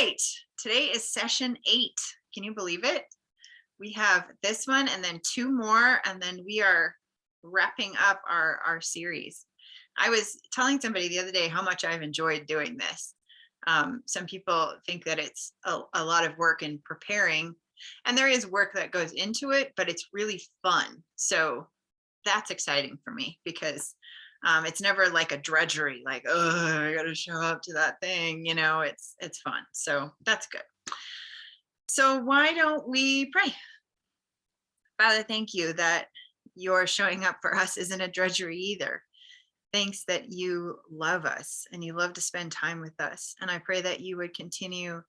right. Today is session 8. Can you believe it? We have this one and then 2 more, and then we are wrapping up our series. I was telling somebody the other day how much I've enjoyed doing this. Some people think that it's a lot of work in preparing, and there is work that goes into it, but it's really fun. So that's exciting for me because it's never like a drudgery, like, oh, I got to show up to that thing. It's fun. So that's good. So why don't we pray? Father, thank you that your showing up for us isn't a drudgery either. Thanks that you love us and you love to spend time with us. And I pray that you would continue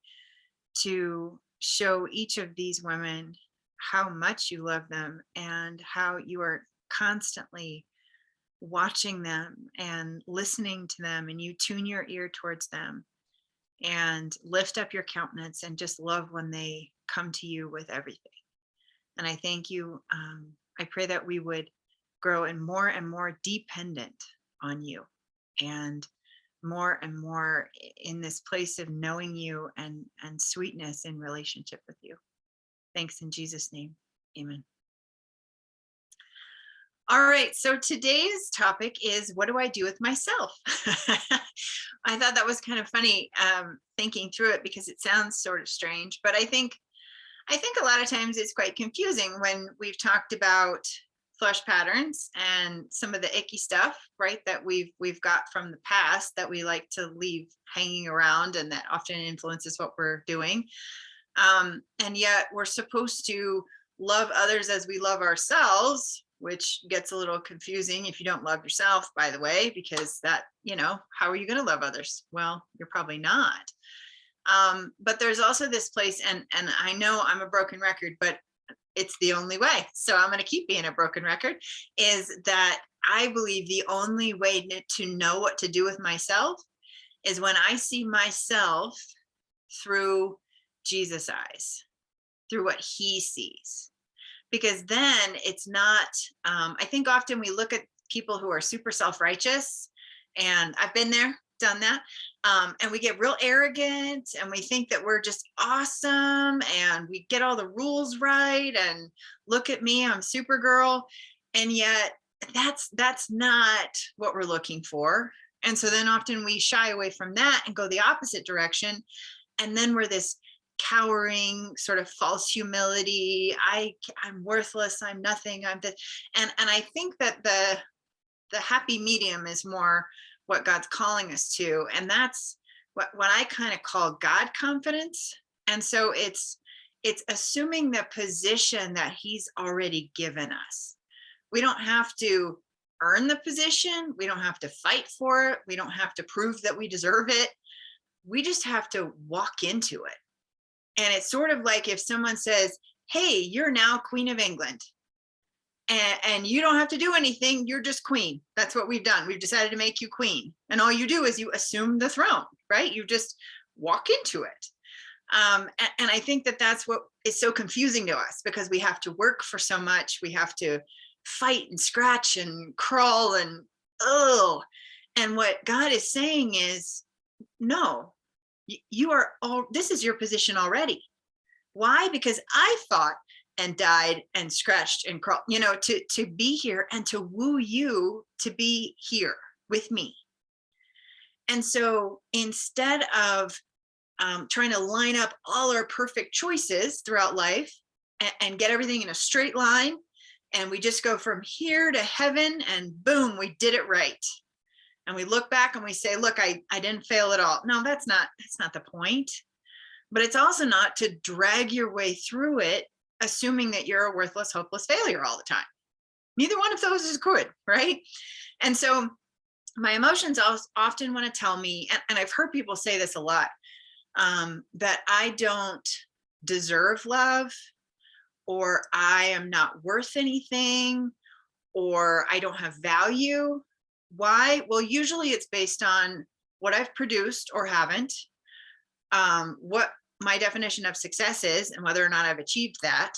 to show each of these women how much you love them and how you are constantly watching them and listening to them, and you tune your ear towards them and lift up your countenance and just love when they come to you with everything. And I thank you. I pray that we would grow and more dependent on you, and more in this place of knowing you and sweetness in relationship with you. Thanks in Jesus' name. Amen. All right, so today's topic is, what do I do with myself? I thought that was kind of funny, thinking through it, because it sounds sort of strange, but I think a lot of times it's quite confusing when we've talked about flesh patterns and some of the icky stuff, right, that we've got from the past that we like to leave hanging around, and that often influences what we're doing. And yet we're supposed to love others as we love ourselves, which gets a little confusing if you don't love yourself, by the way, because that, how are you going to love others? Well, you're probably not. But there's also this place, and I know I'm a broken record, but it's the only way. So I'm going to keep being a broken record, is that I believe the only way to know what to do with myself is when I see myself through Jesus' eyes, through what he sees. Because then it's not, I think often we look at people who are super self-righteous, and I've been there, done that. And we get real arrogant, and we think that we're just awesome, and we get all the rules right, and look at me, I'm Supergirl. And yet that's not what we're looking for. And so then often we shy away from that and go the opposite direction. And then we're this cowering sort of false humility. I'm worthless, I'm nothing, I'm this. And I think that the happy medium is more what God's calling us to. And that's what I kind of call God confidence. And so it's assuming the position that he's already given us. We don't have to earn the position. We don't have to fight for it. We don't have to prove that we deserve it. We just have to walk into it. And it's sort of like if someone says, hey, you're now Queen of England, and you don't have to do anything, you're just queen. That's what we've done. We've decided to make you queen. And all you do is you assume the throne, right? You just walk into it. And I think that that's what is so confusing to us, because we have to work for so much. We have to fight and scratch and crawl and, and what God is saying is, no, you are all, this is your position already. Why? Because I fought and died and scratched and crawled, to be here and to woo you to be here with me. And so instead of trying to line up all our perfect choices throughout life and get everything in a straight line, and we just go from here to heaven and boom, we did it right. And we look back and we say, look, I didn't fail at all. No, that's not the point. But it's also not to drag your way through it, assuming that you're a worthless, hopeless failure all the time. Neither one of those is good, right? And so my emotions often want to tell me, and I've heard people say this a lot, that I don't deserve love, or I am not worth anything, or I don't have value. Why? Well, usually it's based on what I've produced or haven't, what my definition of success is, and whether or not I've achieved that.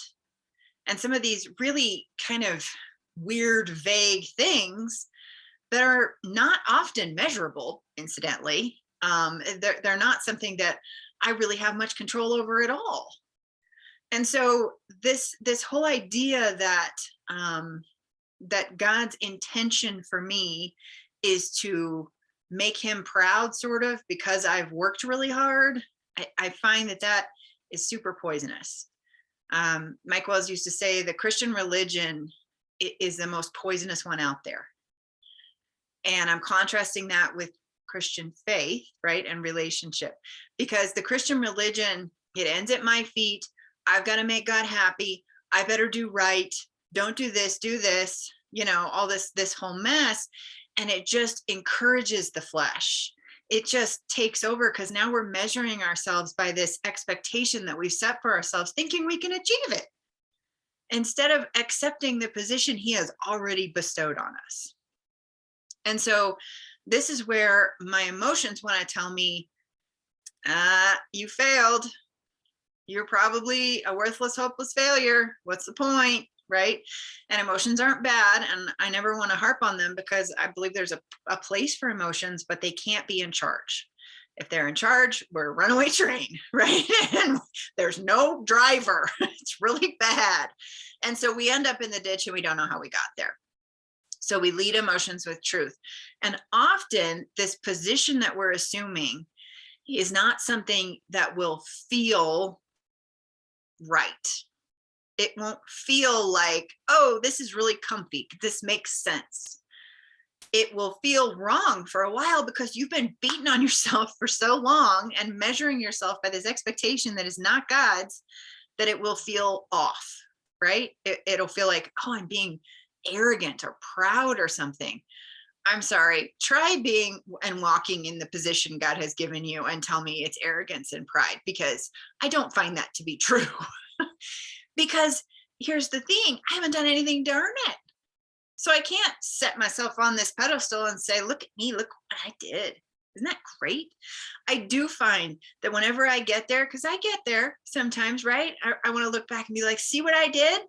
And some of these really kind of weird, vague things that are not often measurable, incidentally. They're not something that I really have much control over it all. And so this whole idea that that God's intention for me is to make him proud, sort of, because I've worked really hard, I find that that is super poisonous. Mike Wells used to say the Christian religion is the most poisonous one out there. And I'm contrasting that with Christian faith, right? And relationship, because the Christian religion, it ends at my feet. I've got to make God happy. I better do right. Don't do this, do this, all this whole mess. And it just encourages the flesh. It just takes over, because now we're measuring ourselves by this expectation that we've set for ourselves, thinking we can achieve it, instead of accepting the position he has already bestowed on us. And so this is where my emotions want to tell me, you failed. You're probably a worthless, hopeless failure. What's the point? Right? And emotions aren't bad. And I never want to harp on them, because I believe there's a place for emotions, but they can't be in charge. If they're in charge, we're a runaway train, right? And there's no driver. It's really bad. And so we end up in the ditch and we don't know how we got there. So we lead emotions with truth. And often this position that we're assuming is not something that will feel right. It won't feel like, oh, this is really comfy. This makes sense. It will feel wrong for a while, because you've been beating on yourself for so long and measuring yourself by this expectation that is not God's, that it will feel off, right? It'll feel like, oh, I'm being arrogant or proud or something. I'm sorry. Try being and walking in the position God has given you and tell me it's arrogance and pride, because I don't find that to be true. Because here's the thing, I haven't done anything to earn it. So I can't set myself on this pedestal and say, look at me, look what I did. Isn't that great? I do find that whenever I get there, because I get there sometimes, right? I want to look back and be like, see what I did?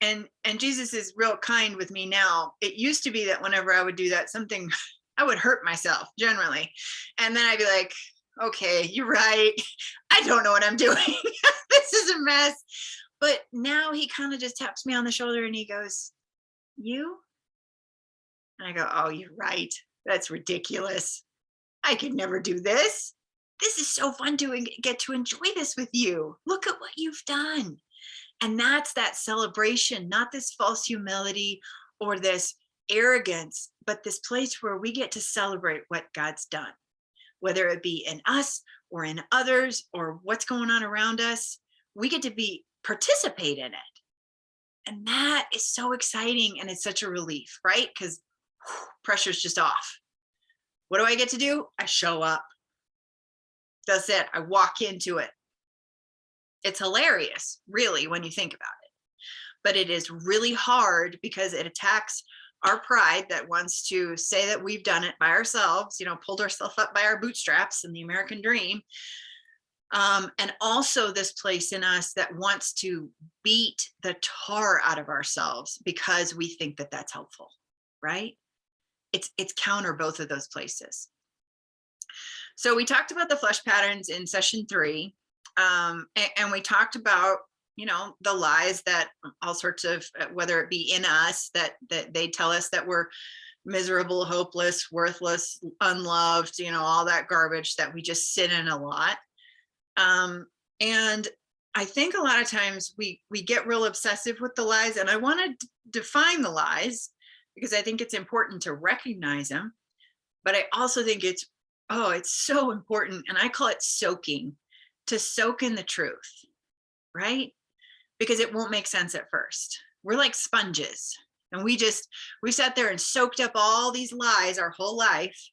And Jesus is real kind with me now. It used to be that whenever I would do that, something, I would hurt myself generally. And then I'd be like, okay, you're right. I don't know what I'm doing. This is a mess. But now he kind of just taps me on the shoulder and he goes, you? And I go, oh, you're right. That's ridiculous. I could never do this. This is so fun to get to enjoy this with you. Look at what you've done. And that's that celebration, not this false humility or this arrogance, but this place where we get to celebrate what God's done, whether it be in us or in others or what's going on around us. We get to participate in it. And that is so exciting. And it's such a relief, right? Because pressure's just off. What do I get to do? I show up. That's it. I walk into it. It's hilarious, really, when you think about it. But it is really hard, because it attacks our pride that wants to say that we've done it by ourselves, pulled ourselves up by our bootstraps in the American dream. And also this place in us that wants to beat the tar out of ourselves because we think that that's helpful, right? It's counter both of those places. So we talked about the flesh patterns in session 3. And we talked about, the lies that all sorts of, whether it be in us, that they tell us that we're miserable, hopeless, worthless, unloved, all that garbage that we just sit in a lot. And I think a lot of times we get real obsessive with the lies, and I want to define the lies because I think it's important to recognize them. But I also think it's so important. And I call it soaking, to soak in the truth, right? Because it won't make sense at first. We're like sponges, and we sat there and soaked up all these lies our whole life.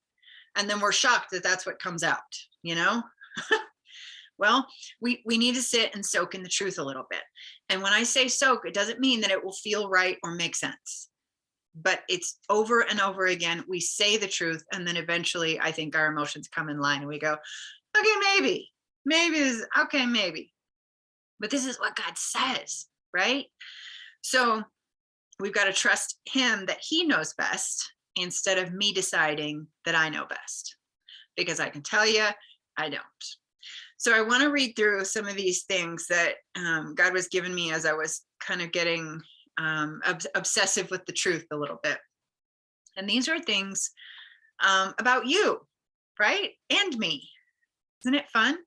And then we're shocked that that's what comes out, Well, we need to sit and soak in the truth a little bit. And when I say soak, it doesn't mean that it will feel right or make sense. But it's over and over again. We say the truth. And then eventually I think our emotions come in line and we go, okay, maybe this is okay, maybe. But this is what God says, right? So we've got to trust him that he knows best instead of me deciding that I know best. Because I can tell you, I don't. So I want to read through some of these things that God was giving me as I was kind of getting obsessive with the truth a little bit. And these are things about you, right? And me. Isn't it fun?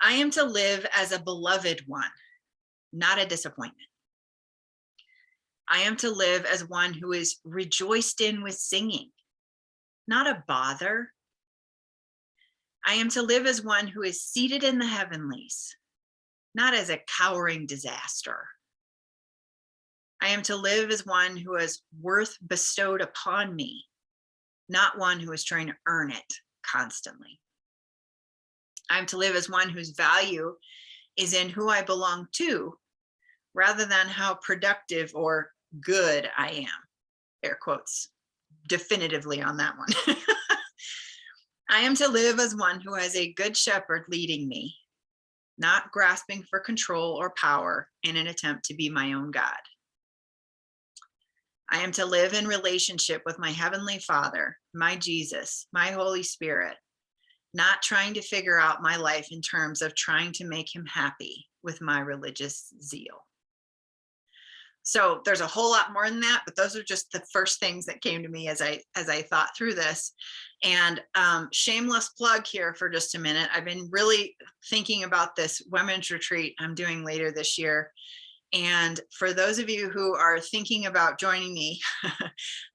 I am to live as a beloved one, not a disappointment. I am to live as one who is rejoiced in with singing, not a bother. I am to live as one who is seated in the heavenlies, not as a cowering disaster. I am to live as one who has worth bestowed upon me, not one who is trying to earn it constantly. I am to live as one whose value is in who I belong to, rather than how productive or good I am. Air quotes, definitively on that one. I am to live as one who has a good shepherd leading me, not grasping for control or power in an attempt to be my own God. I am to live in relationship with my Heavenly Father, my Jesus, my Holy Spirit, not trying to figure out my life in terms of trying to make him happy with my religious zeal. So there's a whole lot more than that, but those are just the first things that came to me as I thought through this. And shameless plug here for just a minute. I've been really thinking about this women's retreat I'm doing later this year. And for those of you who are thinking about joining me,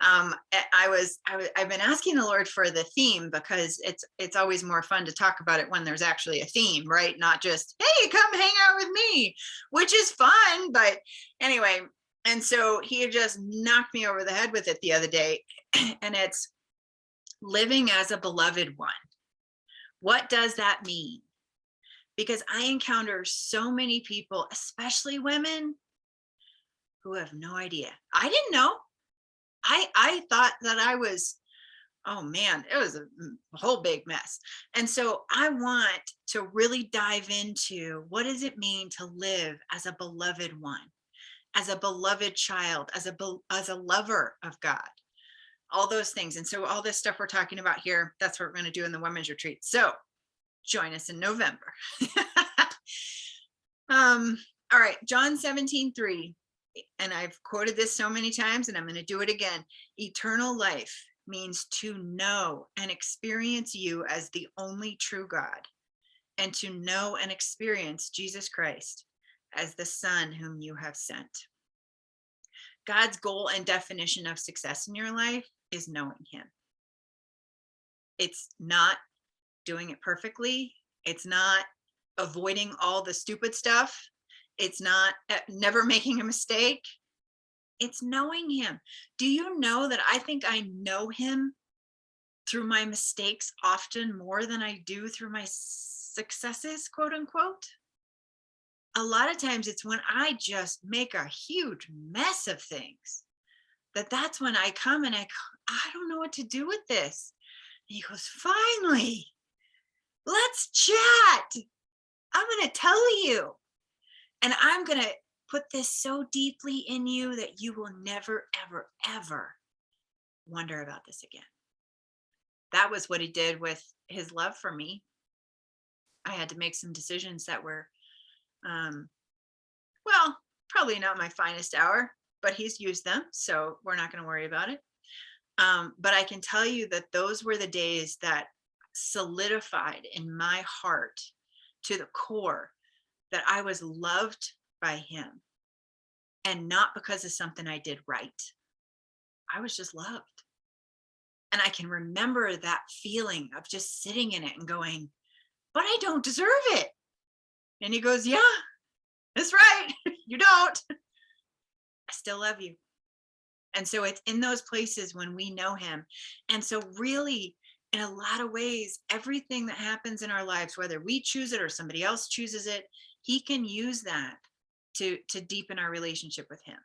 I've been asking the Lord for the theme, because it's always more fun to talk about it when there's actually a theme, right? Not just, hey, come hang out with me, which is fun. But anyway, and so he had just knocked me over the head with it the other day, and it's living as a beloved one. What does that mean? Because I encounter so many people, especially women, who have no idea. I didn't know. I thought that I was, oh man, it was a whole big mess. And so I want to really dive into, what does it mean to live as a beloved one, as a beloved child, as a lover of God, all those things. And so all this stuff we're talking about here, that's what we're going to do in the women's retreat. So join us in November. All right, John 17:3, and I've quoted this so many times, and I'm going to do it again. Eternal life means to know and experience you as the only true God, and to know and experience Jesus Christ as the Son whom you have sent. God's goal and definition of success in your life is knowing him. It's not doing it perfectly. It's not avoiding all the stupid stuff. It's not never making a mistake. It's knowing him. Do you know that I think I know him through my mistakes often more than I do through my successes, quote unquote? A lot of times it's when I just make a huge mess of things that's when I come and I don't know what to do with this. And he goes, finally, let's chat. I'm going to tell you. And I'm going to put this so deeply in you that you will never, ever, ever wonder about this again. That was what he did with his love for me. I had to make some decisions that were, well, probably not my finest hour, but he's used them. So we're not going to worry about it. But I can tell you that those were the days that solidified in my heart to the core that I was loved by him, and not because of something I did right. I was just loved. And I can remember that feeling of just sitting in it and going, but I don't deserve it. And he goes, yeah, that's right. You don't. I still love you. And so it's in those places when we know him. And so really, in a lot of ways, everything that happens in our lives, whether we choose it or somebody else chooses it, he can use that to deepen our relationship with him.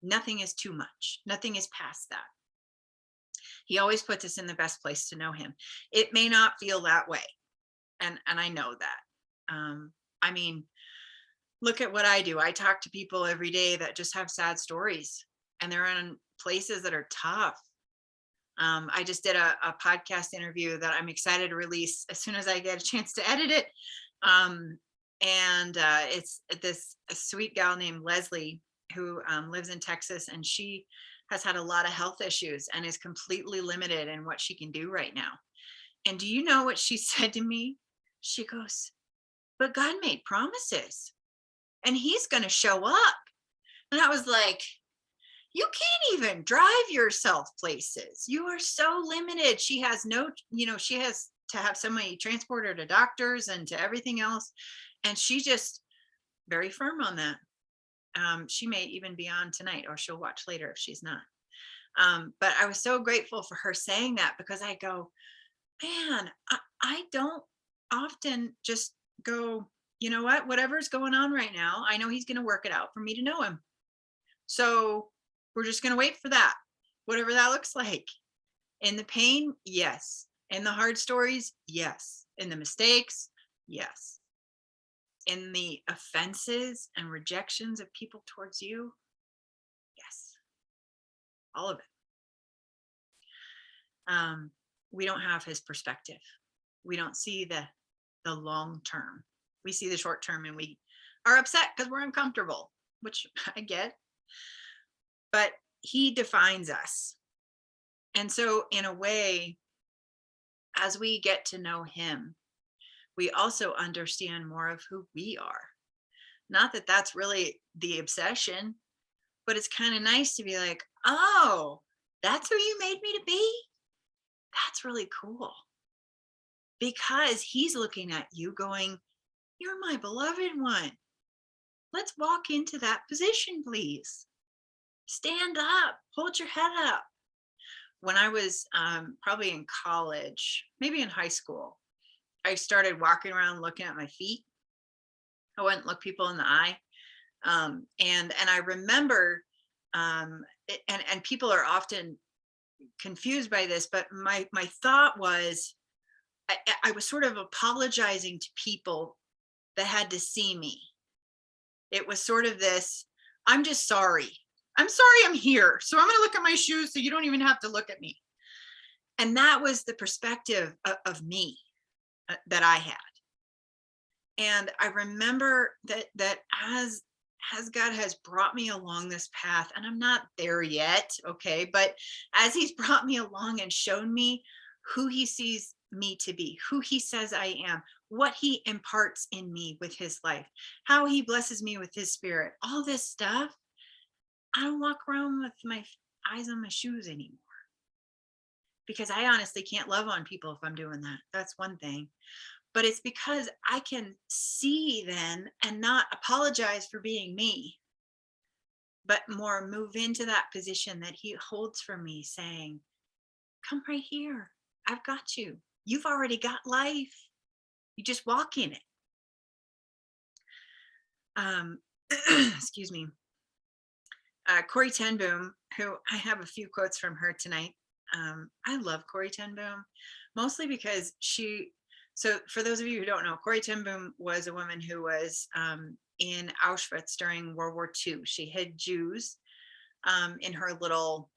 Nothing is too much. Nothing is past that. He always puts us in the best place to know him. It may not feel that way. And I know that. I mean, look at what I do. I talk to people every day that just have sad stories, and they're in places that are tough. I just did a podcast interview that I'm excited to release as soon as I get a chance to edit it. Um, and it's this a sweet gal named Leslie who lives in Texas, and she has had a lot of health issues and is completely limited in what she can do right now. And do you know what she said to me? She goes, "But God made promises and he's going to show up." And I was like, you can't even drive yourself places. You are so limited. She has no, she has to have somebody transport her to doctors and to everything else. And she just very firm on that. She may even be on tonight, or she'll watch later if she's not. But I was so grateful for her saying that, because I go, man, I don't often just go, you know what, whatever's going on right now, I know he's going to work it out for me to know him. So we're just going to wait for that, whatever that looks like. In the pain, yes. In the hard stories, yes. In the mistakes, yes. In the offenses and rejections of people towards you, yes. All of it. We don't have his perspective. We don't see the long term. We see the short term, and we are upset because we're uncomfortable, which I get. But he defines us. And so in a way, as we get to know him, we also understand more of who we are. Not that that's really the obsession, but it's kind of nice to be like, oh, that's who you made me to be? That's really cool. Because he's looking at you going, you're my beloved one. Let's walk into that position, please. Stand up, hold your head up. When I was probably in college, maybe in high school, I started walking around looking at my feet. I wouldn't look people in the eye. And I remember, and people are often confused by this, but my thought was, I was sort of apologizing to people that had to see me. It was sort of this, I'm just sorry. I'm sorry I'm here. So I'm going to look at my shoes so you don't even have to look at me. And that was the perspective of me that I had. And I remember that as God has brought me along this path, and I'm not there yet, okay, but as he's brought me along and shown me who he sees me to be, who he says I am, what he imparts in me with his life, how he blesses me with his spirit, all this stuff, I don't walk around with my eyes on my shoes anymore. Because I honestly can't love on people if I'm doing that. That's one thing. But it's because I can see then and not apologize for being me, but more move into that position that he holds for me, saying, come right here. I've got you. You've already got life. You just walk in it. Excuse me. Corrie ten Boom, who I have a few quotes from her tonight. I love Corrie ten Boom, mostly because so for those of you who don't know, Corrie ten Boom was a woman who was in Auschwitz during World War II. She hid Jews in her little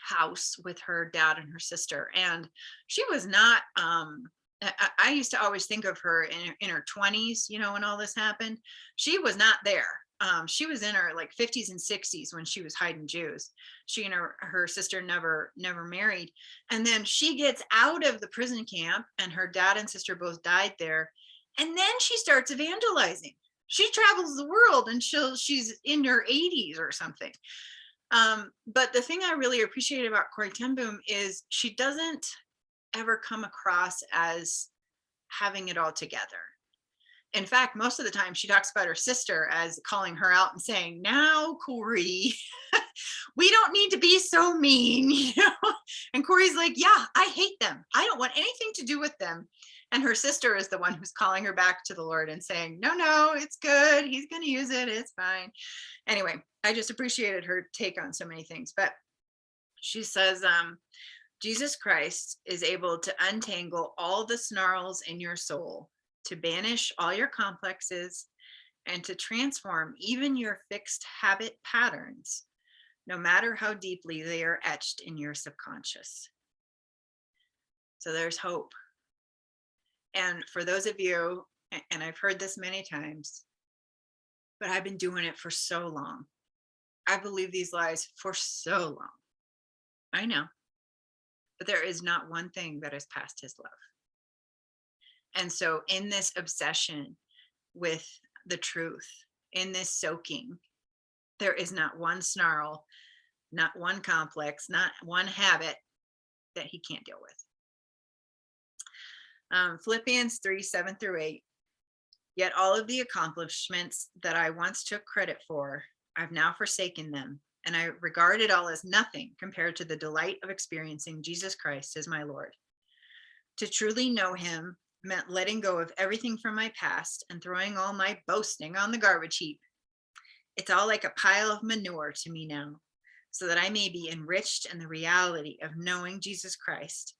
house with her dad and her sister. And she was not, I used to always think of her in her 20s, when all this happened. She was not there. She was in her like 50s and 60s when she was hiding Jews. She and her sister never married. And then she gets out of the prison camp, and her dad and sister both died there. And then she starts evangelizing. She travels the world, and she's in her 80s or something. But the thing I really appreciate about Corrie ten Boom is she doesn't ever come across as having it all together. In fact, most of the time she talks about her sister as calling her out and saying, now, Corrie, we don't need to be so mean, And Corrie's like, yeah, I hate them. I don't want anything to do with them. And her sister is the one who's calling her back to the Lord and saying, no, it's good. He's going to use it. It's fine. Anyway, I just appreciated her take on so many things. But she says, Jesus Christ is able to untangle all the snarls in your soul, to banish all your complexes, and to transform even your fixed habit patterns, no matter how deeply they are etched in your subconscious. So there's hope. And for those of you, and I've heard this many times, but I've been doing it for so long. I believe these lies for so long. I know. But there is not one thing that has passed his love. And so in this obsession with the truth, in this soaking, there is not one snarl, not one complex, not one habit that he can't deal with. Philippians 3:7-8. Yet all of the accomplishments that I once took credit for, I've now forsaken them, and I regard it all as nothing compared to the delight of experiencing Jesus Christ as my Lord. To truly know him meant letting go of everything from my past and throwing all my boasting on the garbage heap. It's all like a pile of manure to me now, so that I may be enriched in the reality of knowing Jesus Christ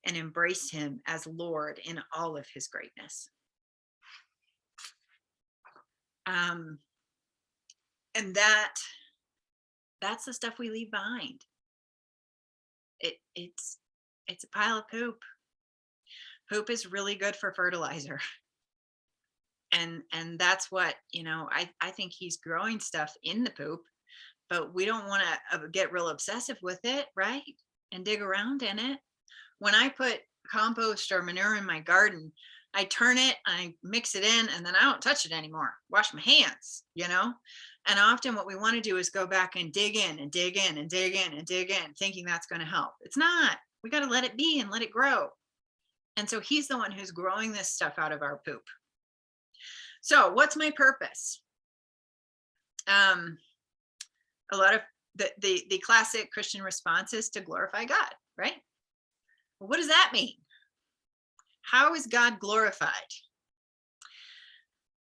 and embrace him as Lord in all of his greatness. And that's the stuff we leave behind. It's a pile of poop. Poop is really good for fertilizer. And that's what, I think he's growing stuff in the poop, but we don't want to get real obsessive with it, right? And dig around in it. When I put compost or manure in my garden, I turn it, I mix it in, and then I don't touch it anymore. Wash my hands, And often what we want to do is go back and dig in and dig in and dig in and dig in, thinking that's going to help. It's not. We got to let it be and let it grow. And so he's the one who's growing this stuff out of our poop. So what's my purpose? A lot of the classic Christian response is to glorify God, right? Well, what does that mean? How is God glorified?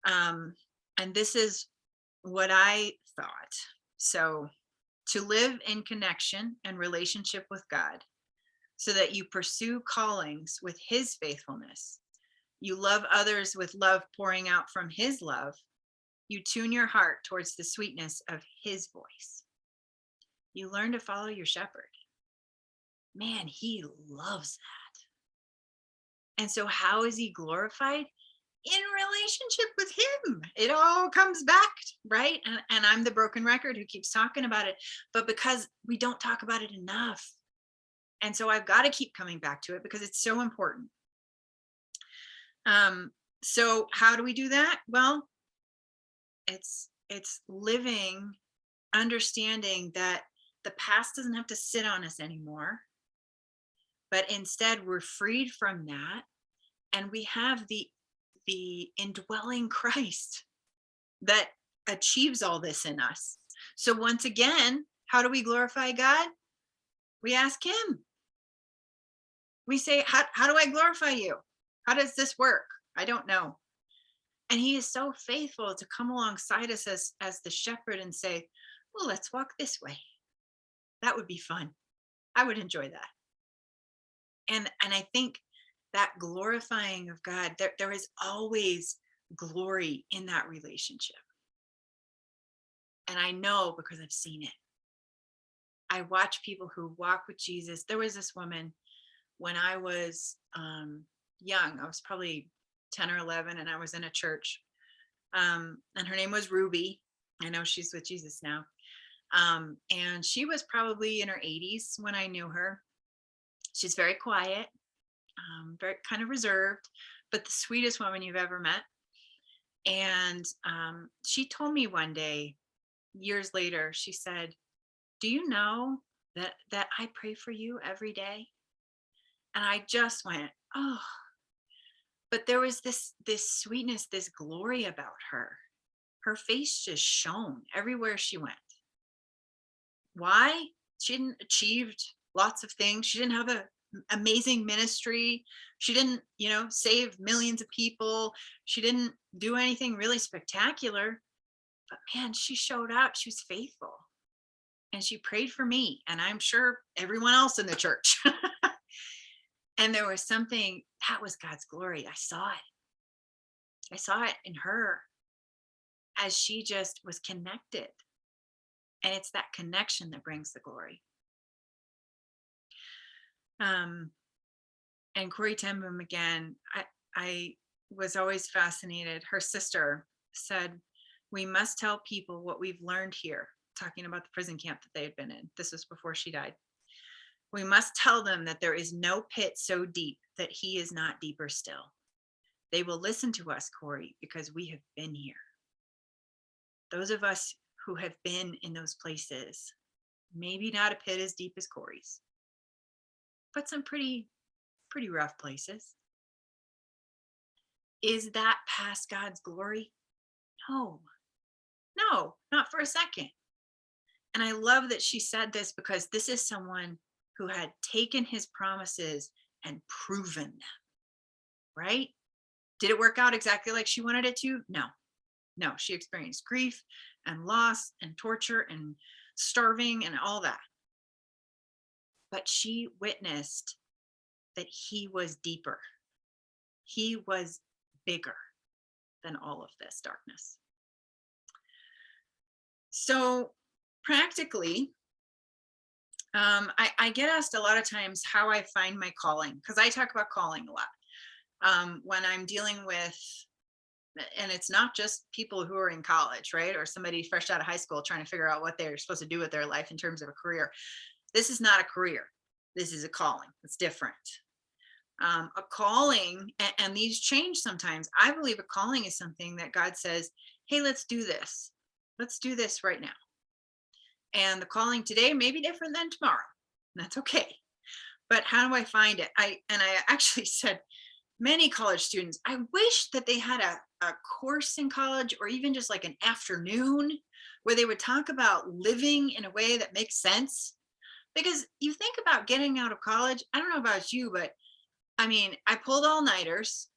And this is what I thought. So to live in connection and relationship with God, so that you pursue callings with his faithfulness. You love others with love pouring out from his love. You tune your heart towards the sweetness of his voice. You learn to follow your shepherd. Man, he loves that. And so how is he glorified? In relationship with him. It all comes back, right? And I'm the broken record who keeps talking about it, but because we don't talk about it enough. And so I've got to keep coming back to it because it's so important. So how do we do that? Well, it's living, understanding that the past doesn't have to sit on us anymore, but instead we're freed from that, and we have the indwelling Christ that achieves all this in us. So once again, how do we glorify God? We ask him. We say, how do I glorify you? How does this work? I don't know. And he is so faithful to come alongside us as the shepherd and say, well, let's walk this way. That would be fun. I would enjoy that. And I think that glorifying of God, there is always glory in that relationship. And I know because I've seen it. I watch people who walk with Jesus. There was this woman when I was young. I was probably 10 or 11, and I was in a church. And her name was Ruby. I know she's with Jesus now. And she was probably in her 80s when I knew her. She's very quiet, very kind of reserved, but the sweetest woman you've ever met. And she told me one day, years later, she said, do you know that I pray for you every day? And I just went, oh, but there was this sweetness, this glory about her. Her face just shone everywhere she went. Why? She hadn't achieved lots of things. She didn't have an amazing ministry. She didn't, save millions of people. She didn't do anything really spectacular. But man, she showed up. She was faithful. And she prayed for me. And I'm sure everyone else in the church. And there was something, that was God's glory. I saw it. I saw it in her as she just was connected. And it's that connection that brings the glory. And Corey ten Boom again, I was always fascinated. Her sister said, "We must tell people what we've learned here," talking about the prison camp that they had been in. This was before she died. "We must tell them that there is no pit so deep that he is not deeper still. They will listen to us, Corey, because we have been here." Those of us who have been in those places, maybe not a pit as deep as Corey's, but some pretty rough places. Is that past God's glory? No, no, not for a second. And I love that she said this because this is someone who had taken his promises and proven them, right? Did it work out exactly like she wanted it to? No, no. She experienced grief and loss and torture and starving and all that. But she witnessed that he was deeper, he was bigger than all of this darkness. So, practically, I get asked a lot of times how I find my calling because I talk about calling a lot when I'm dealing with, and it's not just people who are in college, right? Or somebody fresh out of high school trying to figure out what they're supposed to do with their life in terms of a career. This is not a career. This is a calling. It's different. A calling, and these change sometimes. I believe a calling is something that God says, "Hey, let's do this. Let's do this right now." And the calling today may be different than tomorrow. That's okay. But how do I find it? I actually said many college students, I wish that they had a course in college or even just like an afternoon where they would talk about living in a way that makes sense. Because you think about getting out of college, I don't know about you, but I mean, I pulled all nighters.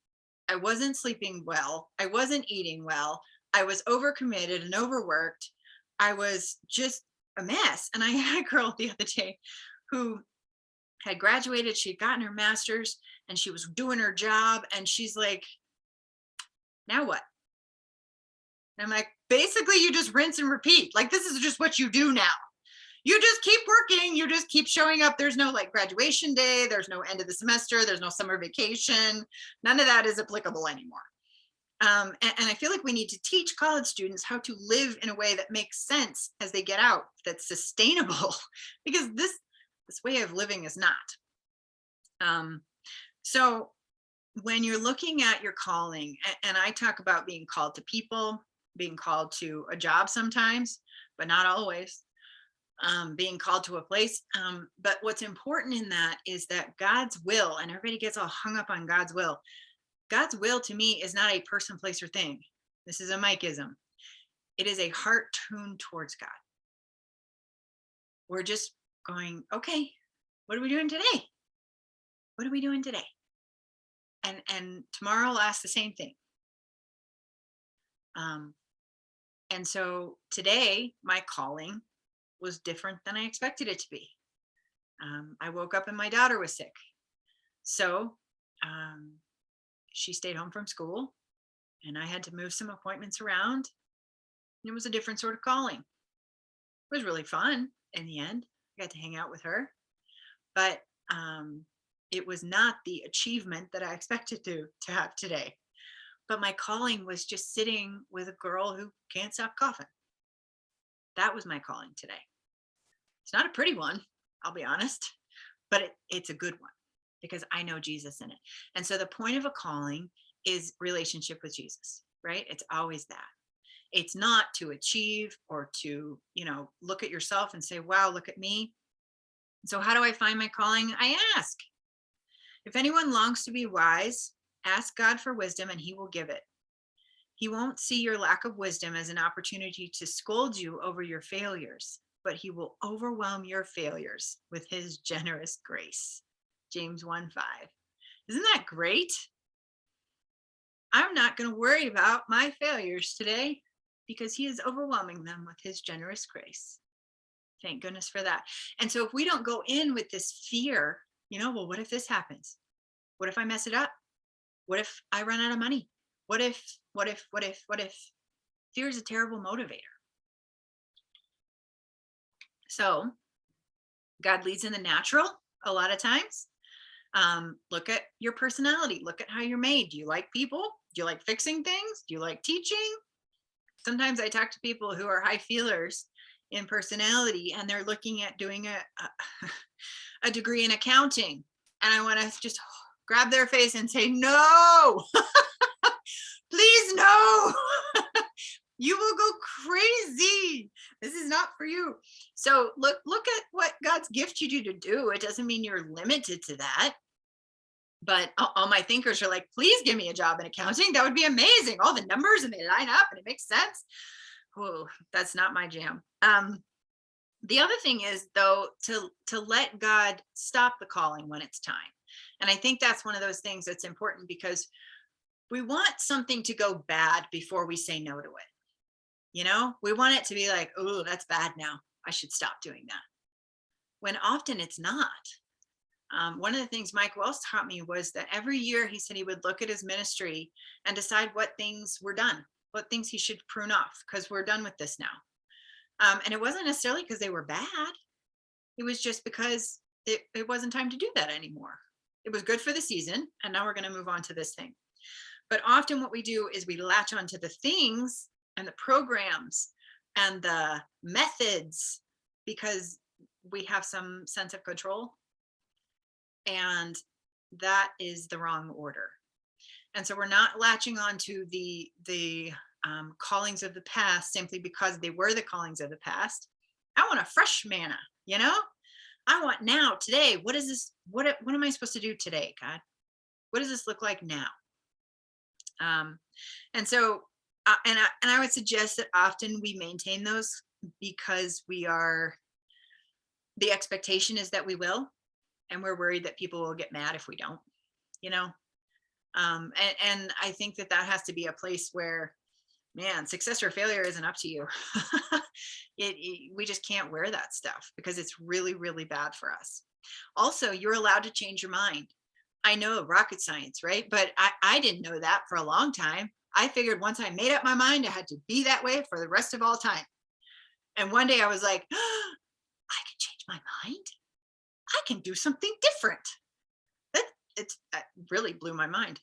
I wasn't sleeping well. I wasn't eating well. I was overcommitted and overworked. I was just a mess. And I had a girl the other day who had graduated. She had gotten her master's and she was doing her job. And she's like, "Now what?" And I'm like, "Basically, you just rinse and repeat. Like, this is just what you do now. You just keep working. You just keep showing up. There's no like graduation day. There's no end of the semester. There's no summer vacation. None of that is applicable anymore." And I feel like we need to teach college students how to live in a way that makes sense as they get out, that's sustainable, because this way of living is not. Um, so when you're looking at your calling, and I talk about being called to people, being called to a job sometimes, but not always, being called to a place. But what's important in that is that God's will, and everybody gets all hung up on God's will. God's will to me is not a person, place, or thing. This is a Mikeism. It is a heart tuned towards God. We're just going, okay, what are we doing today? What are we doing today? And tomorrow I'll ask the same thing. And so today, my calling was different than I expected it to be. I woke up and my daughter was sick. So she stayed home from school and I had to move some appointments around. It was a different sort of calling. It was really fun in the end. I got to hang out with her, but it was not the achievement that I expected to have today. But my calling was just sitting with a girl who can't stop coughing. That was my calling today. It's not a pretty one, I'll be honest, but it's a good one because I know Jesus in it. And so the point of a calling is relationship with Jesus, right? It's always that. It's not to achieve or to, look at yourself and say, wow, look at me. So how do I find my calling? I ask. If anyone longs to be wise, ask God for wisdom and he will give it. He won't see your lack of wisdom as an opportunity to scold you over your failures, but he will overwhelm your failures with his generous grace. James 1:5. Isn't that great? I'm not going to worry about my failures today because he is overwhelming them with his generous grace. Thank goodness for that. And so if we don't go in with this fear, well, what if this happens? What if I mess it up? What if I run out of money? What if? Fear is a terrible motivator. So God leads in the natural a lot of times. Look at your personality. Look at how you're made. Do you like people? Do you like fixing things? Do you like teaching? Sometimes I talk to people who are high feelers in personality, and they're looking at doing a degree in accounting. And I want to just grab their face and say, no, please, no. You will go crazy. This is not for you. So look at what God's gifted you to do. It doesn't mean you're limited to that. But all my thinkers are like, please give me a job in accounting. That would be amazing. All the numbers and they line up and it makes sense. Oh, that's not my jam. The other thing is, though, to let God stop the calling when it's time. And I think that's one of those things that's important, because we want something to go bad before we say no to it. You know, we want it to be like, oh, that's bad now, I should stop doing that. When often it's not. One of the things Mike Wells taught me was that every year he said he would look at his ministry and decide what things were done, what things he should prune off, because we're done with this now. And it wasn't necessarily because they were bad. It was just because it wasn't time to do that anymore. It was good for the season, and now we're going to move on to this thing. But often what we do is we latch onto the things and the programs and the methods because we have some sense of control. And that is the wrong order. And so we're not latching on to the callings of the past simply because they were the callings of the past. I want a fresh manna, you know? I want now, today. What is this? What am I supposed to do today, God? What does this look like now? And so, and I would suggest that often we maintain those because the expectation is that we will, and we're worried that people will get mad if we don't, you know? And I think that has to be a place where, man, success or failure isn't up to you. We just can't wear that stuff because it's really, really bad for us. Also, you're allowed to change your mind. I know rocket science, right? But I didn't know that for a long time. I figured once I made up my mind, I had to be that way for the rest of all time. And one day I was like, oh, I can change my mind. I can do something different. That really blew my mind.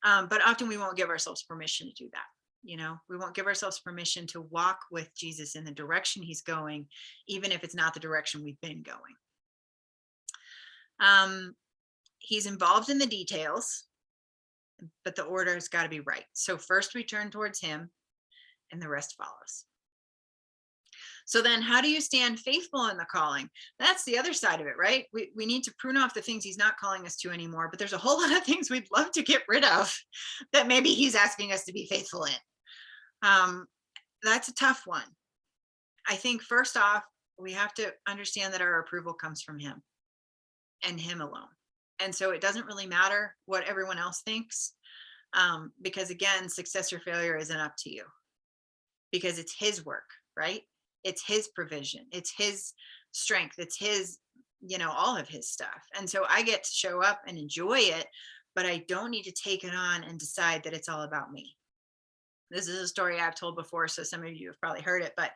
But often we won't give ourselves permission to do that. You know, we won't give ourselves permission to walk with Jesus in the direction he's going, even if it's not the direction we've been going. He's involved in the details, but the order has got to be right. So first we turn towards him and the rest follows. So then how do you stand faithful in the calling? That's the other side of it, right? We need to prune off the things he's not calling us to anymore, but there's a whole lot of things we'd love to get rid of that maybe he's asking us to be faithful in. That's a tough one. I think first off, we have to understand that our approval comes from him and him alone. And so it doesn't really matter what everyone else thinks, because again, success or failure isn't up to you because it's his work, right? It's his provision. It's his strength. It's his, all of his stuff. And so I get to show up and enjoy it, but I don't need to take it on and decide that it's all about me. This is a story I've told before, so some of you have probably heard it, but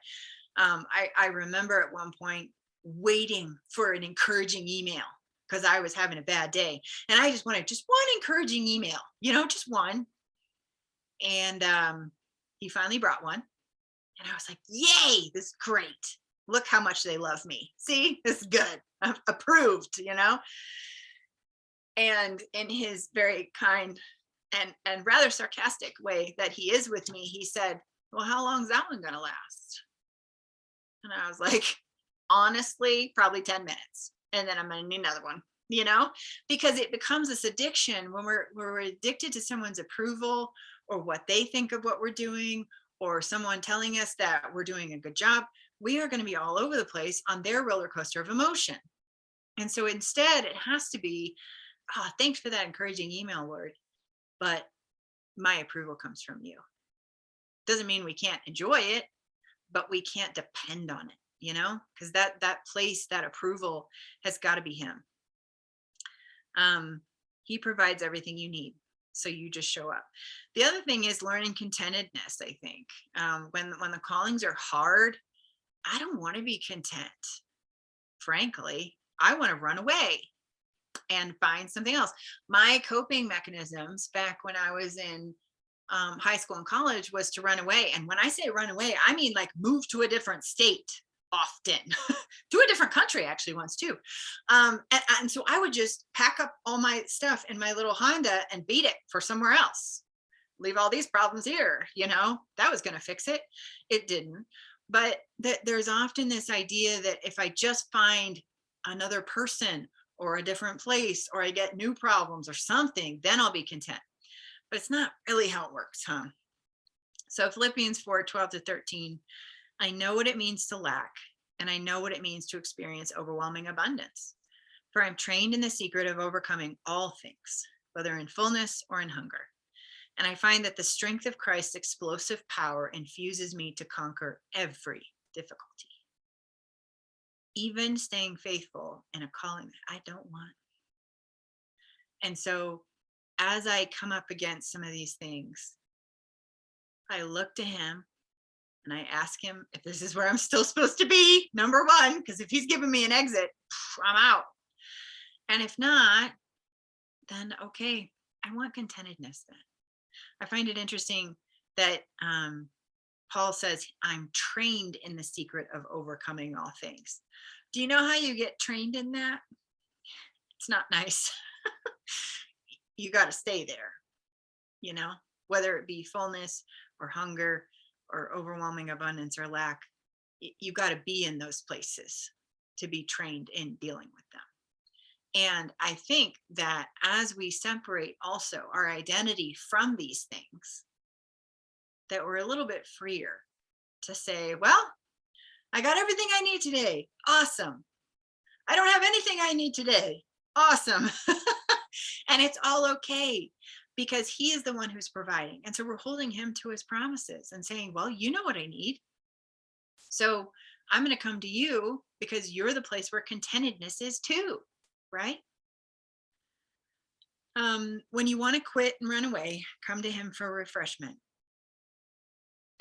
I remember at one point waiting for an encouraging email because I was having a bad day. And I just wanted just one encouraging email, just one. And he finally brought one. And I was like, yay, this is great. Look how much they love me. See, this is good. I'm approved, And in his very kind and rather sarcastic way that he is with me, he said, well, how long is that one going to last? And I was like, honestly, probably 10 minutes. And then I'm going to need another one, because it becomes this addiction when we're addicted to someone's approval or what they think of what we're doing, or someone telling us that we're doing a good job. We are going to be all over the place on their roller coaster of emotion. And so instead it has to be, thanks for that encouraging email, Lord, but my approval comes from you. Doesn't mean we can't enjoy it, but we can't depend on it, because that place, that approval has got to be him. He provides everything you need. So you just show up. The other thing is learning contentedness, I think. When the callings are hard, I don't want to be content. Frankly, I want to run away. and find something else. My coping mechanisms back when I was in high school and college was to run away. And when I say run away, I mean like move to a different state often, to a different country actually once too. And so I would just pack up all my stuff in my little Honda and beat it for somewhere else. Leave all these problems here, that was going to fix it. It didn't. But there's often this idea that if I just find another person or a different place, or I get new problems or something, then I'll be content. But it's not really how it works, huh? So Philippians 4:12-13, I know what it means to lack, and I know what it means to experience overwhelming abundance. For I'm trained in the secret of overcoming all things, whether in fullness or in hunger. And I find that the strength of Christ's explosive power infuses me to conquer every difficulty, even staying faithful in a calling that I don't want. And so as I come up against some of these things, I look to him and I ask him if this is where I'm still supposed to be, number one, because if he's giving me an exit, I'm out. And if not, then okay, I want contentedness then. I find it interesting that Paul says, I'm trained in the secret of overcoming all things. Do you know how you get trained in that? It's not nice. You got to stay there, whether it be fullness or hunger or overwhelming abundance or lack. You got to be in those places to be trained in dealing with them. And I think that as we separate also our identity from these things, that we're a little bit freer to say, well, I got everything I need today. Awesome. I don't have anything I need today. Awesome. And it's all okay because he is the one who's providing. And so we're holding him to his promises and saying, well, you know what I need. So I'm going to come to you because you're the place where contentedness is too. Right? When you want to quit and run away, come to him for refreshment.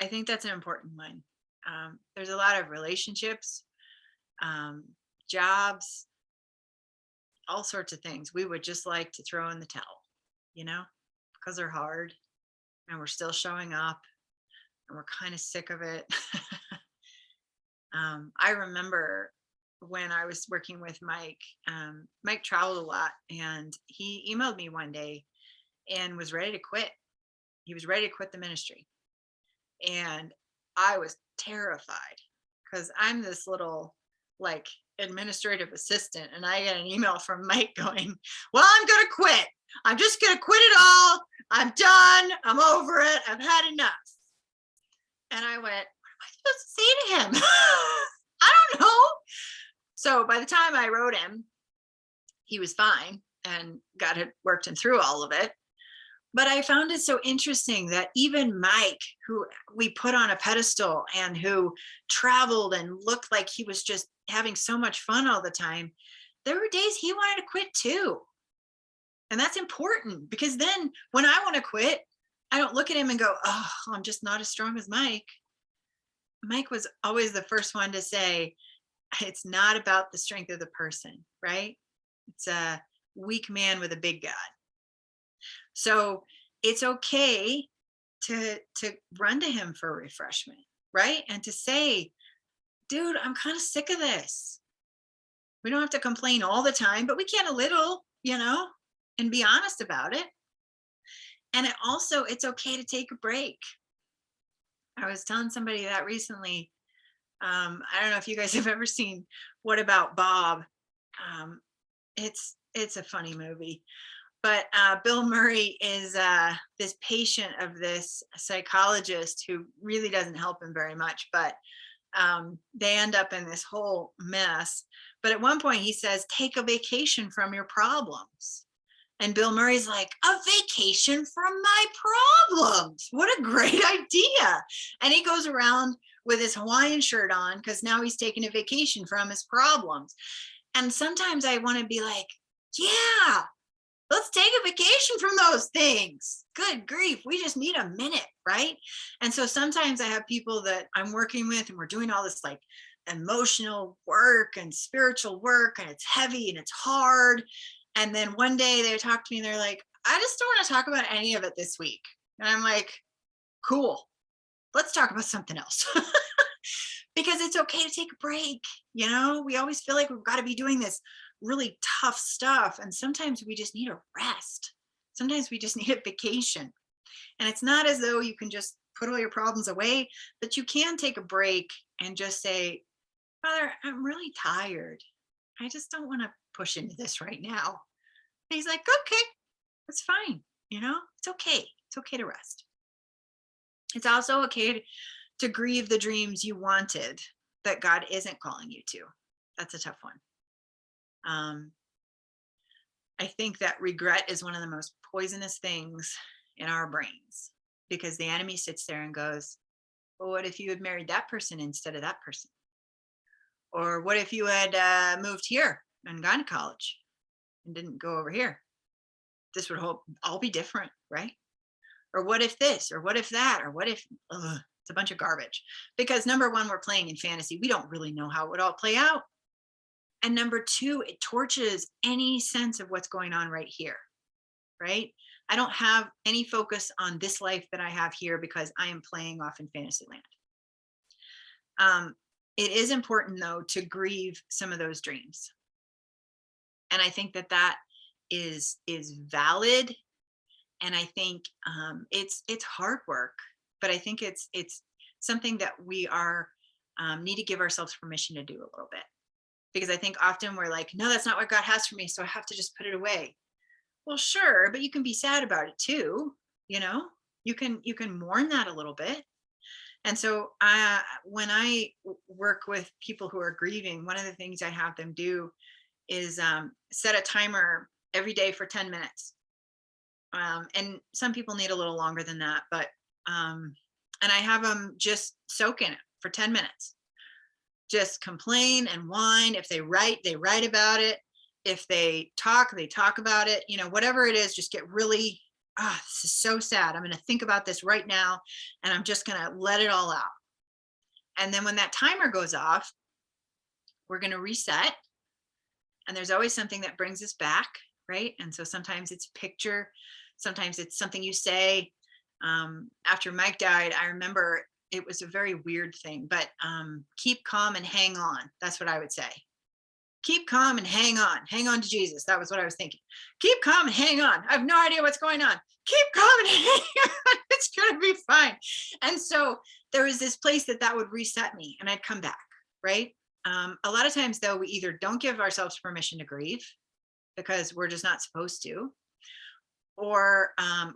I think that's an important one. There's a lot of relationships, jobs, all sorts of things we would just like to throw in the towel, because they're hard and we're still showing up and we're kind of sick of it. I remember when I was working with Mike, Mike traveled a lot and he emailed me one day and was ready to quit. He was ready to quit the ministry. And I was terrified because I'm this little like administrative assistant and I get an email from Mike going, well, I'm going to quit. I'm just going to quit it all. I'm done. I'm over it. I've had enough. And I went, what am I supposed to say to him? I don't know. So by the time I wrote him, he was fine and got it worked him through all of it. But I found it so interesting that even Mike, who we put on a pedestal and who traveled and looked like he was just having so much fun all the time, there were days he wanted to quit too. And that's important because then when I want to quit, I don't look at him and go, oh, I'm just not as strong as Mike. Mike was always the first one to say, it's not about the strength of the person, right? It's a weak man with a big God. So it's okay to run to him for refreshment, right? And to say, dude, I'm kind of sick of this. We don't have to complain all the time, but we can a little, and be honest about it. And it's okay to take a break. I was telling somebody that recently. I don't know if you guys have ever seen What About Bob? It's a funny movie, but Bill Murray is this patient of this psychologist who really doesn't help him very much, but they end up in this whole mess. But at one point he says, take a vacation from your problems. And Bill Murray's like, a vacation from my problems. What a great idea. And he goes around with his Hawaiian shirt on because now he's taking a vacation from his problems. And sometimes I want to be like, yeah, let's take a vacation from those things. Good grief. We just need a minute, right? And so sometimes I have people that I'm working with and we're doing all this like emotional work and spiritual work and it's heavy and it's hard. And then one day they talk to me and they're like, I just don't want to talk about any of it this week. And I'm like, cool, let's talk about something else. Because it's okay to take a break. We always feel like we've got to be doing this really tough stuff. And sometimes we just need a rest. Sometimes we just need a vacation. And it's not as though you can just put all your problems away, but you can take a break and just say, Father, I'm really tired. I just don't want to push into this right now. And he's like, okay, that's fine. It's okay. It's okay to rest. It's also okay to grieve the dreams you wanted that God isn't calling you to. That's a tough one. I think that regret is one of the most poisonous things in our brains, because the enemy sits there and goes, well, what if you had married that person instead of that person? Or what if you had moved here and gone to college and didn't go over here? This would all be different, right? Or what if this, or what if that, or what if, it's a bunch of garbage. Because number one, we're playing in fantasy. We don't really know how it would all play out. And number two, it torches any sense of what's going on right here, right? I don't have any focus on this life that I have here because I am playing off in fantasy land. It is important, though, to grieve some of those dreams. And I think that is valid. And I think it's hard work, but I think it's something that we need to give ourselves permission to do a little bit. Because I think often we're like, no, that's not what God has for me, so I have to just put it away. Well, sure, but you can be sad about it too. You can mourn that a little bit. And so when I work with people who are grieving, one of the things I have them do is set a timer every day for 10 minutes. And some people need a little longer than that, but and I have them just soak in it for 10 minutes. Just complain and whine. If they write about it. If they talk about it. Whatever it is, just get really, this is so sad. I'm going to think about this right now, and I'm just going to let it all out. And then when that timer goes off, we're going to reset. And there's always something that brings us back, right? And so sometimes it's picture, sometimes it's something you say. After Mike died, I remember it was a very weird thing, but keep calm and hang on. That's what I would say. Keep calm and hang on to Jesus. That was what I was thinking. Keep calm and hang on. I have no idea what's going on. Keep calm and hang on. It's going to be fine. And so there was this place that would reset me, and I'd come back, right? A lot of times, though, we either don't give ourselves permission to grieve because we're just not supposed to, or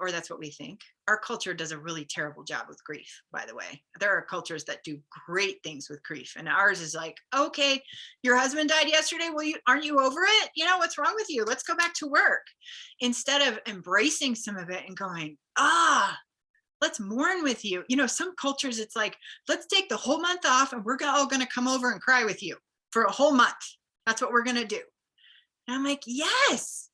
that's what we think. Our culture does a really terrible job with grief, by the way. There are cultures that do great things with grief, and ours is like, okay, your husband died yesterday. Well, aren't you over it? What's wrong with you? Let's go back to work. Instead of embracing some of it and going, let's mourn with you. Some cultures, it's like, let's take the whole month off and we're all going to come over and cry with you for a whole month. That's what we're going to do. And I'm like, yes.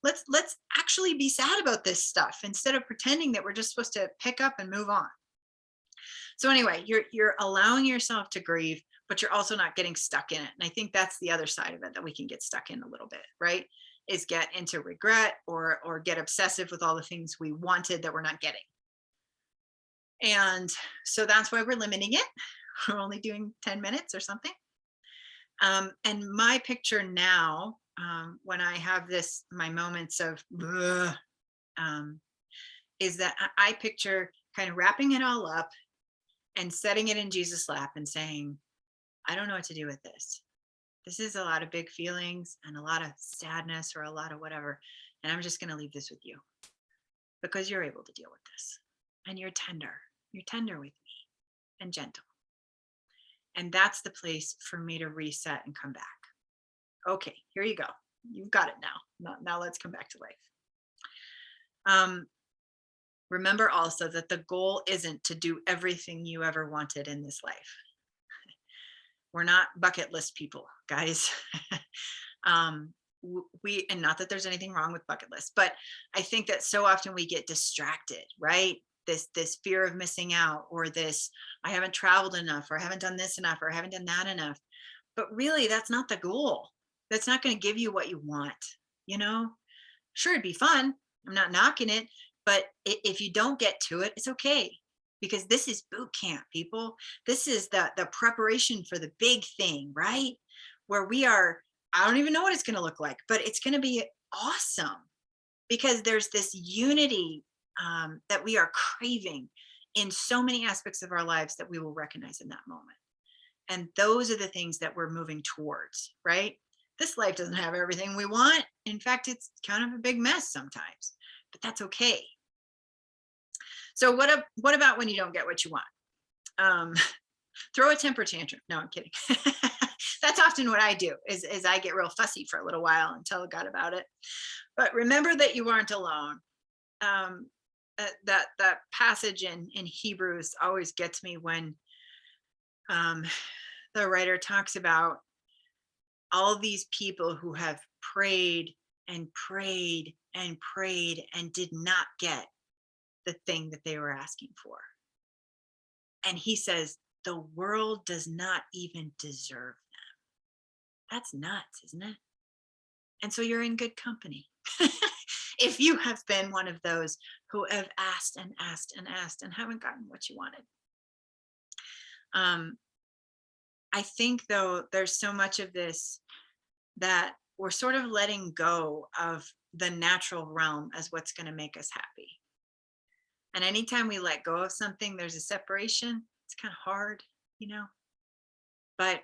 Let's actually be sad about this stuff instead of pretending that we're just supposed to pick up and move on. So anyway, you're allowing yourself to grieve, but you're also not getting stuck in it. And I think that's the other side of it that we can get stuck in a little bit, right? Is get into regret or get obsessive with all the things we wanted that we're not getting. And so that's why we're limiting it. We're only doing 10 minutes or something. And my picture now, when I have my moments of, is that I picture kind of wrapping it all up and setting it in Jesus' lap and saying, I don't know what to do with this. This is a lot of big feelings and a lot of sadness or a lot of whatever. And I'm just going to leave this with you because you're able to deal with this. And you're tender. You're tender with me and gentle. And that's the place for me to reset and come back. Okay, here you go. You've got it now. Now let's come back to life. Remember also that the goal isn't to do everything you ever wanted in this life. We're not bucket list people, guys. And not that there's anything wrong with bucket lists, but I think that so often we get distracted, right? This fear of missing out, or this, I haven't traveled enough, or I haven't done this enough, or I haven't done that enough. But really, that's not the goal. That's not going to give you what you want. you know? Sure, it'd be fun. I'm not knocking it, but if you don't get to it, it's okay, because this is boot camp, people. This is the preparation for the big thing, right? Where we are, I don't even know what it's going to look like, but it's going to be awesome, because there's this unity that we are craving in so many aspects of our lives that we will recognize in that moment. And those are the things that we're moving towards, right? This life doesn't have everything we want. In fact, it's kind of a big mess sometimes, but that's okay. So what about when you don't get what you want? Um, throw a temper tantrum. No, I'm kidding. That's often what I do is I get real fussy for a little while and tell God about it. But remember that you aren't alone. Um, that passage in Hebrews always gets me when um, the writer talks about all these people who have prayed and prayed and prayed and did not get the thing that they were asking for. And he says, the world does not even deserve them. That's nuts, isn't it? And so you're in good company. If you have been one of those who have asked and asked and asked and haven't gotten what you wanted. I think, though, there's so much of this that we're sort of letting go of the natural realm as what's going to make us happy. And anytime we let go of something, there's a separation. It's kind of hard, you know. But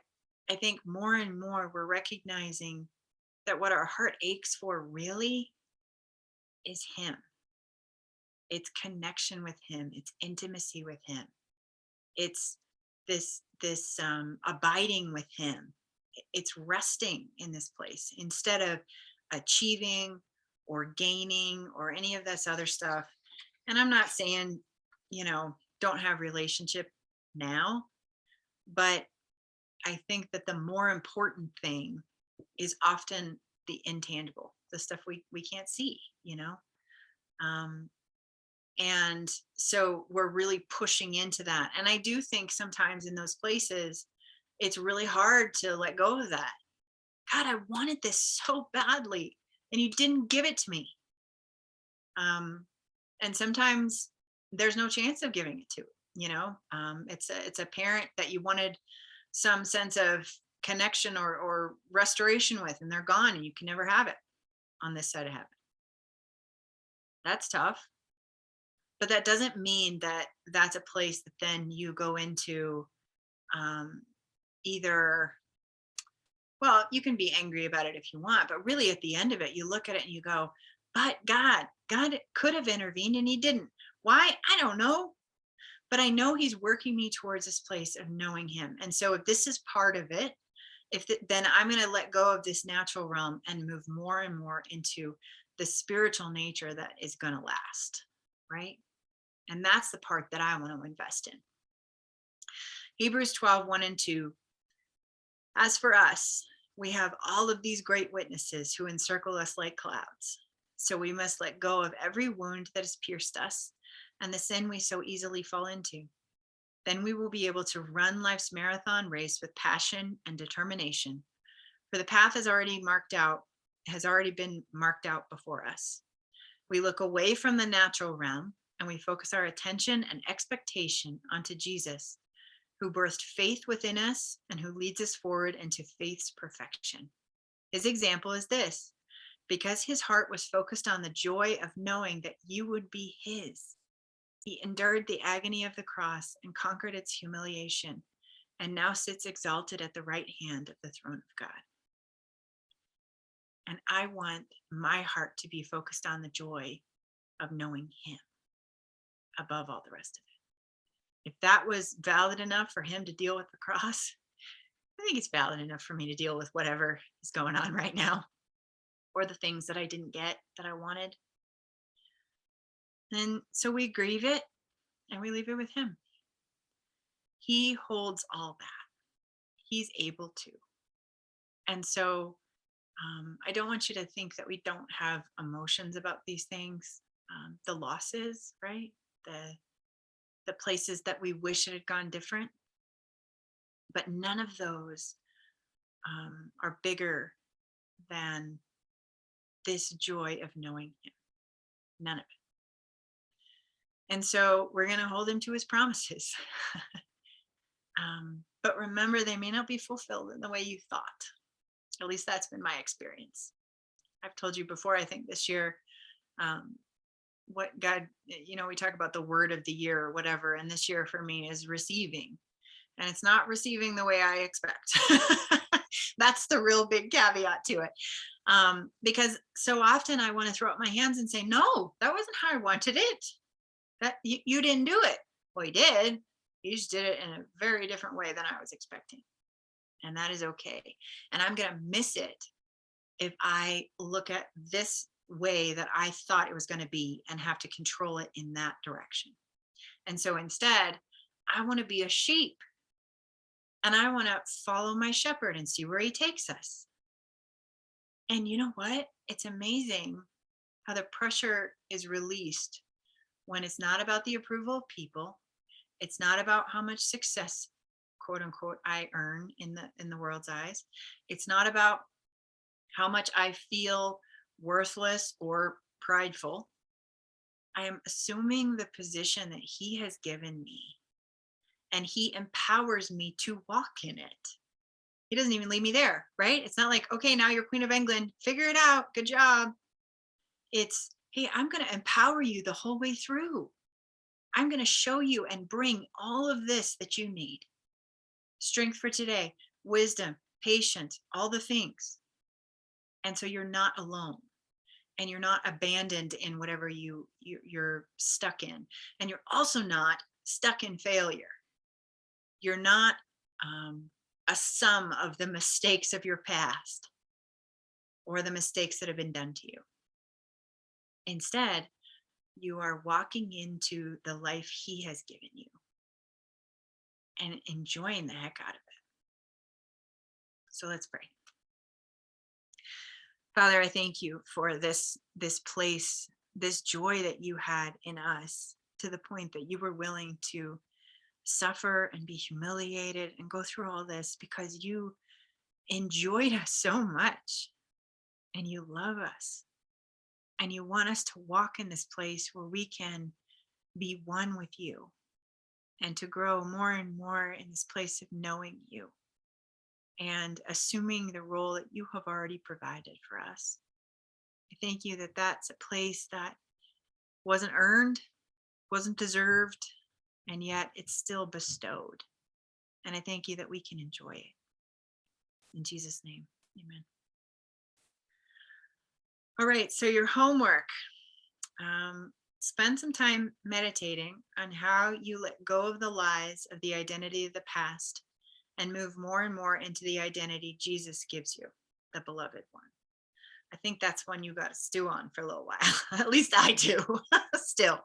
I think more and more we're recognizing that what our heart aches for really is Him. It's connection with Him. It's intimacy with Him. It's this abiding with Him. It's resting in this place instead of achieving or gaining or any of this other stuff. And I'm not saying, don't have relationship now, but I think that the more important thing is often the intangible, the stuff we can't see, and so we're really pushing into that. And I do think sometimes in those places, it's really hard to let go of that. God, I wanted this so badly, and you didn't give it to me. And sometimes there's no chance of giving it to it's a parent that you wanted some sense of connection or restoration with, and they're gone, and you can never have it on this side of heaven. That's tough. But that doesn't mean that that's a place that then you go into either, well, you can be angry about it if you want, but really at the end of it, you look at it and you go, but God could have intervened and He didn't. Why? I don't know. But I know He's working me towards this place of knowing Him. And so if this is part of it, then I'm going to let go of this natural realm and move more and more into the spiritual nature that is going to last, right? And that's the part that I want to invest in. Hebrews 12:1-2. As for us, we have all of these great witnesses who encircle us like clouds. So we must let go of every wound that has pierced us and the sin we so easily fall into. Then we will be able to run life's marathon race with passion and determination, for the path has already been marked out before us. We look away from the natural realm and we focus our attention and expectation onto Jesus, who birthed faith within us and who leads us forward into faith's perfection. His example is this: because His heart was focused on the joy of knowing that you would be His, He endured the agony of the cross and conquered its humiliation, and now sits exalted at the right hand of the throne of God. And I want my heart to be focused on the joy of knowing Him above all the rest of it. If that was valid enough for Him to deal with the cross, I think it's valid enough for me to deal with whatever is going on right now, or the things that I didn't get that I wanted. And so we grieve it and we leave it with Him. He holds all that. He's able to. And so I don't want you to think that we don't have emotions about these things, the losses, right? The places that we wish it had gone different. But none of those are bigger than this joy of knowing him. None of it. And so we're going to hold him to his promises. But remember, they may not be fulfilled in the way you thought. At least that's been my experience. I've told you before, I think this year, what God, we talk about the word of the year or whatever. And this year for me is receiving. And it's not receiving the way I expect. That's the real big caveat to it. Because so often I want to throw up my hands and say, no, that wasn't how I wanted it. That you didn't do it. Well, he did. He just did it in a very different way than I was expecting. And that is okay. And I'm going to miss it if I look at this way that I thought it was going to be and have to control it in that direction. And so instead, I want to be a sheep. And I want to follow my shepherd and see where he takes us. And you know what? It's amazing how the pressure is released when it's not about the approval of people. It's not about how much success, quote unquote, I earn in the world's eyes. It's not about how much I feel worthless or prideful. I am assuming the position that he has given me, and he empowers me to walk in it. He doesn't even leave me there, right? It's not like, okay, now you're Queen of England, figure it out, good job. It's, hey, I'm going to empower you the whole way through. I'm going to show you and bring all of this that you need. Strength for today, wisdom, patience, all the things. And so you're not alone, and you're not abandoned in whatever you're stuck in. And you're also not stuck in failure. You're not a sum of the mistakes of your past or the mistakes that have been done to you. Instead, you are walking into the life he has given you and enjoying the heck out of it. So let's pray. Father, I thank you for this place, this joy that you had in us, to the point that you were willing to suffer and be humiliated and go through all this because you enjoyed us so much, and you love us, and you want us to walk in this place where we can be one with you and to grow more and more in this place of knowing you and assuming the role that you have already provided for us. I thank you that that's a place that wasn't earned, wasn't deserved, and yet it's still bestowed. And I thank you that we can enjoy it. In Jesus' name, amen. All right, so your homework. Spend some time meditating on how you let go of the lies of the identity of the past and move more and more into the identity Jesus gives you, the beloved one. I think that's one you got to stew on for a little while. At least I do still.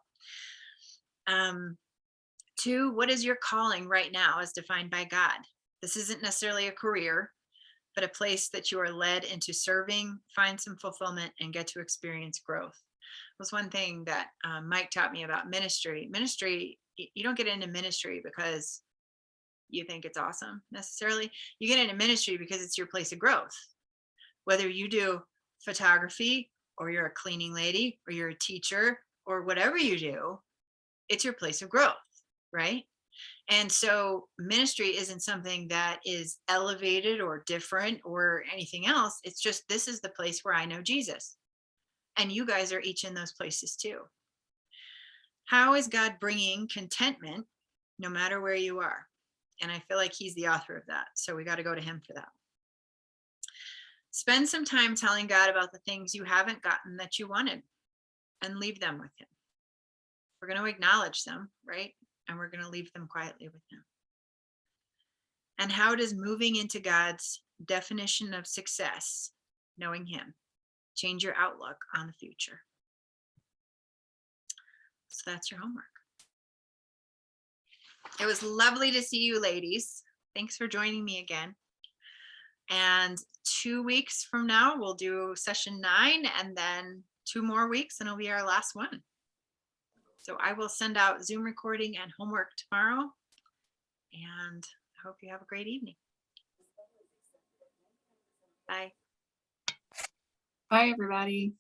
2, what is your calling right now as defined by God? This isn't necessarily a career, but a place that you are led into serving, find some fulfillment, and get to experience growth. It was one thing that Mike taught me about ministry. Ministry, you don't get into ministry because you think it's awesome necessarily. You get into ministry because it's your place of growth. Whether you do photography, or you're a cleaning lady, or you're a teacher, or whatever you do, it's your place of growth, right? And so ministry isn't something that is elevated or different or anything else. It's just, this is the place where I know Jesus. And you guys are each in those places too. How is God bringing contentment no matter where you are? And I feel like he's the author of that. So we got to go to him for that. Spend some time telling God about the things you haven't gotten that you wanted, and leave them with him. We're going to acknowledge them, right? And we're going to leave them quietly with him. And how does moving into God's definition of success, knowing him, change your outlook on the future? So that's your homework. It was lovely to see you, ladies. Thanks for joining me again. And 2 weeks from now, we'll do session 9, and then 2 more weeks, and it'll be our last one. So I will send out Zoom recording and homework tomorrow. And I hope you have a great evening. Bye. Bye, everybody.